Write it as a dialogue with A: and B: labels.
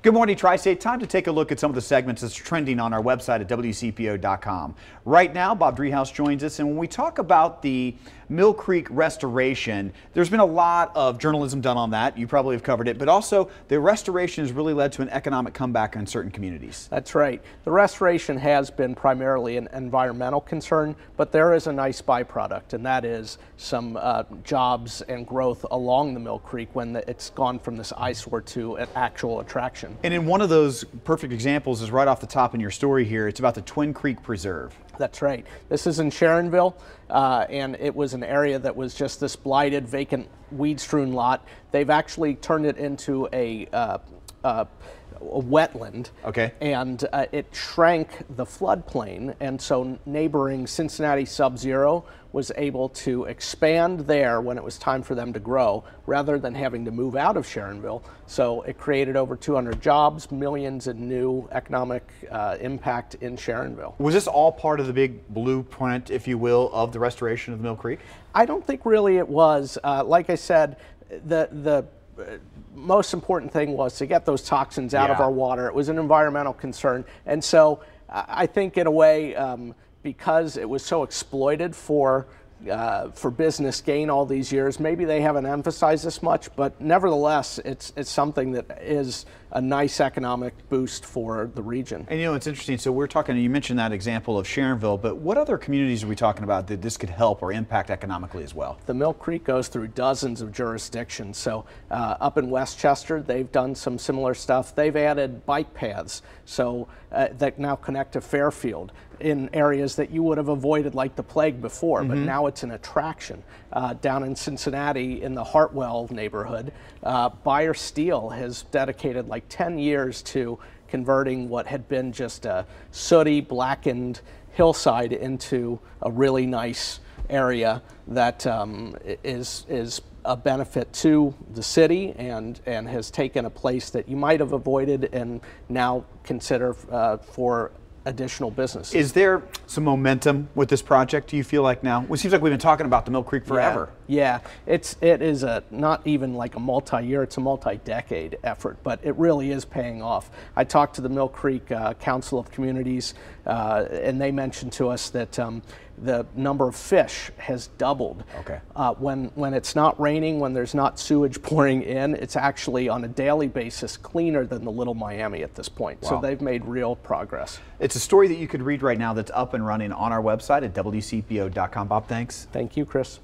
A: Good morning, Tri-State. Time to take a look at some of the segments that's trending on our website at WCPO.com. Right now, Bob Driehaus joins us, and when we talk about the Mill Creek restoration, there's been a lot of journalism done on that. You probably have covered it, but also the restoration has really led to an economic comeback in certain communities.
B: That's right. The restoration has been primarily an environmental concern, but there is a nice byproduct, and that is some jobs and growth along the Mill Creek when it's gone from this eyesore to an actual attraction.
A: And in one of those perfect examples is right off the top in your story here. It's about the Twin Creek Preserve.
B: That's right. This is in Sharonville, and it was an area that was just this blighted, vacant, weed-strewn lot. They've actually turned it into a wetland.
A: Okay.
B: And it shrank the floodplain, and so neighboring Cincinnati Sub-Zero was able to expand there when it was time for them to grow, rather than having to move out of Sharonville. So it created over 200 jobs, millions in new economic impact in Sharonville.
A: Was this all part of the big blueprint, if you will, of the restoration of the Mill Creek?
B: I don't think really it was. Like I said, the most important thing was to get those toxins out of our water. It was an environmental concern. And so I think in a way, because it was so exploited for business gain all these years, maybe they haven't emphasized this much, but nevertheless, it's something that is a nice economic boost for the region.
A: And you know, it's interesting. So we're talking, you mentioned that example of Sharonville, but what other communities are we talking about that this could help or impact economically as well?
B: The Mill Creek goes through dozens of jurisdictions. So up in Westchester, they've done some similar stuff. They've added bike paths so that now connect to Fairfield in areas that you would have avoided like the plague before, but now it's an attraction. Down in Cincinnati in the Hartwell neighborhood, Buyer Steel has dedicated like 10 years to converting what had been just a sooty, blackened hillside into a really nice area that is a benefit to the city and has taken a place that you might have avoided and now consider for additional business.
A: Is there some momentum with this project, do you feel like now? Well, it seems like we've been talking about the Mill Creek forever.
B: Yeah, it is not even like a multi-year, it's a multi-decade effort, but it really is paying off. I talked to the Mill Creek Council of Communities, and they mentioned to us that the number of fish has doubled.
A: Okay.
B: When it's not raining, when there's not sewage pouring in, it's actually on a daily basis cleaner than the Little Miami at this point. Wow. So they've made real progress.
A: It's a story that you could read right now that's up and running on our website at WCPO.com. Bob, thanks.
B: Thank you, Chris.